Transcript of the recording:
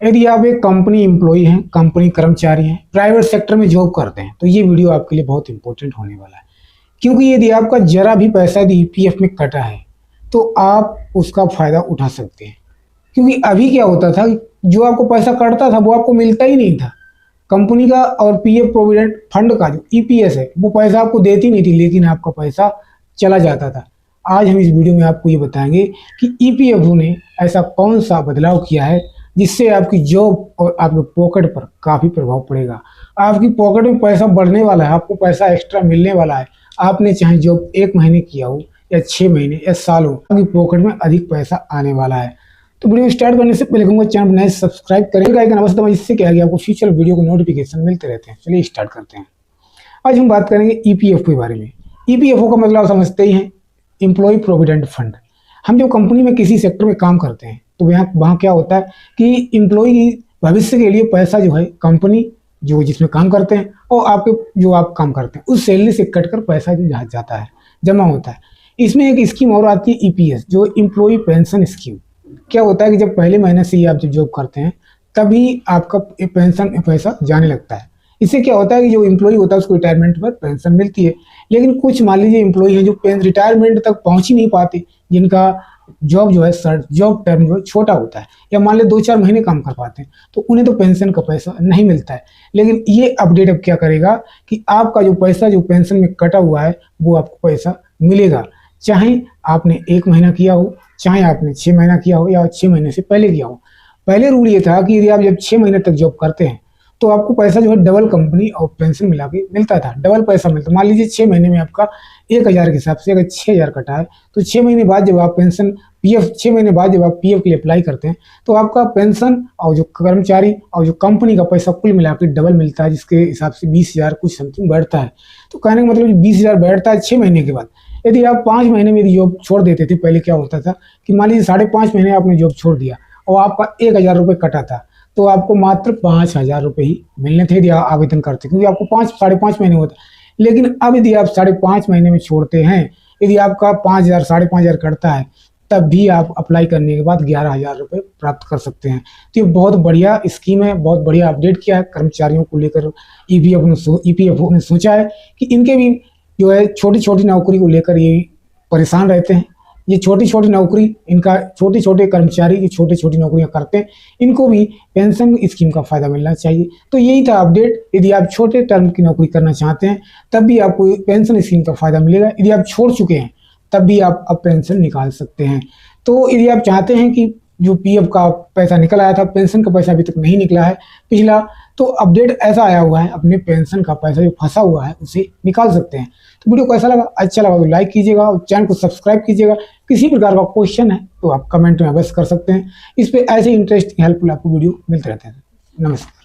यदि आप एक कंपनी एम्प्लॉई हैं, कंपनी कर्मचारी हैं, प्राइवेट सेक्टर में जॉब करते हैं, तो ये वीडियो आपके लिए बहुत इंपॉर्टेंट होने वाला है। क्योंकि यदि आपका जरा भी पैसा यदि ईपीएफ में कटा है, तो आप उसका फायदा उठा सकते हैं। क्योंकि अभी क्या होता था, जो आपको पैसा कटता था वो आपको मिलता ही नहीं था। कंपनी का और पीएफ प्रोविडेंट फंड का जो ईपीएस है वो पैसा आपको देती नहीं थी, लेकिन आपका पैसा चला जाता था। आज हम इस वीडियो में आपको ये बताएंगे कि ईपीएफओ ने ऐसा कौन सा बदलाव किया है जिससे आपकी जॉब और आपके पॉकेट पर काफ़ी प्रभाव पड़ेगा। आपकी पॉकेट में पैसा बढ़ने वाला है, आपको पैसा एक्स्ट्रा मिलने वाला है। आपने चाहे जॉब 1 महीने किया हो या 6 महीने या साल हो, आपकी पॉकेट में अधिक पैसा आने वाला है। तो वीडियो स्टार्ट करने से पहले कहूँगा चैनल नए सब्सक्राइब करेंगे, आइकन अवश्य दबाएं, जिससे क्या है कि आपको फ्यूचर वीडियो को नोटिफिकेशन मिलते रहते हैं। चलिए स्टार्ट करते हैं। आज हम बात करेंगे ईपीएफओ के बारे में। ईपीएफओ का मतलब समझते ही हैं, एम्प्लॉय प्रोविडेंट फंड। हम जो कंपनी में किसी सेक्टर में काम करते हैं तो वहाँ क्या होता है कि एम्प्लॉय की भविष्य के लिए पैसा जो है कंपनी जो जिसमें काम करते हैं और आपके जो आप काम करते हैं उस सैलरी से कट कर पैसा जो जाता है, जमा होता है। इसमें एक स्कीम और आती है ईपीएस, जो एम्प्लॉय पेंशन स्कीम। क्या होता है कि जब पहले महीने से ही आप जब जॉब करते हैं तभी आपका पेंशन पैसा जाने लगता है। इससे क्या होता है कि जो एम्प्लॉय होता है उसको रिटायरमेंट पर पेंशन मिलती है। लेकिन कुछ मान लीजिए एम्प्लॉय हैं जो रिटायरमेंट तक पहुंच ही नहीं पाते, जिनका जॉब जो है जॉब टर्म जो छोटा होता है, या मान लीजिए 2-4 महीने काम कर पाते हैं, तो उन्हें तो पेंशन का पैसा नहीं मिलता है। लेकिन ये अपडेट अब क्या करेगा कि आपका जो पैसा जो पेंशन में कटा हुआ है वो आपको पैसा मिलेगा, चाहे आपने 1 महीना किया हो, चाहे आपने 6 महीना किया हो या 6 महीने से पहले किया हो। पहले रूल ये था कि यदि आप जब 6 महीने तक जॉब करते हैं तो आपको पैसा जो है डबल कंपनी और पेंशन मिला के मिलता था, डबल पैसा मिलता। मान लीजिए 6 महीने में आपका 1000 के हिसाब से अगर 6000 कटा है, तो 6 महीने बाद जब आप पेंशन पीएफ 6 महीने बाद जब आप पीएफ के लिए अप्लाई करते हैं तो आपका पेंशन और जो कर्मचारी और जो कंपनी का पैसा कुल मिला के डबल मिलता है, जिसके हिसाब से 20,000 कुछ समथिंग बैठता है। तो कहने का मतलब 20,000 बैठता है 6 महीने के बाद। यदि आप 5 महीने में यदि जॉब छोड़ देते थे, पहले क्या होता था कि मान लीजिए 5.5 महीने आपने जॉब छोड़ दिया और आपका 1000 रुपये कटा था, तो आपको मात्र 5,000 रुपये ही मिलने थे यदि आप आवेदन करते, क्योंकि आपको 5.5 महीने होता। लेकिन अब यदि आप 5.5 महीने में छोड़ते हैं, यदि आपका 5,000 5,500 कटता है, तब भी आप अप्लाई करने के बाद 11,000 रुपये प्राप्त कर सकते हैं। तो ये बहुत बढ़िया स्कीम है, बहुत बढ़िया अपडेट किया है कर्मचारियों को लेकर। ईपीएफओ ने सोचा है कि इनके भी जो है छोटी छोटी नौकरी को लेकर ये परेशान रहते हैं। ये छोटी छोटी नौकरी, इनका छोटे छोटे कर्मचारी जो छोटी छोटी नौकरियां करते हैं, इनको भी पेंशन स्कीम का फायदा मिलना चाहिए। तो यही था अपडेट। यदि आप छोटे टर्म की नौकरी करना चाहते हैं तब भी आपको पेंशन स्कीम का फायदा मिलेगा। यदि आप छोड़ चुके हैं तब भी आप अब पेंशन निकाल सकते हैं। तो यदि आप चाहते हैं कि जो पीएफ का पैसा निकल आया था, पेंशन का पैसा अभी तक नहीं निकला है पिछला, तो अपडेट ऐसा आया हुआ है, अपने पेंशन का पैसा जो फंसा हुआ है उसे निकाल सकते हैं। तो वीडियो कैसा लगा? अच्छा लगा तो लाइक कीजिएगा और चैनल को सब्सक्राइब कीजिएगा। किसी प्रकार का क्वेश्चन है तो आप कमेंट में अवश्य कर सकते हैं। इस पे ऐसे इंटरेस्टिंग हेल्पफुल आपको वीडियो मिलते रहते हैं। नमस्कार।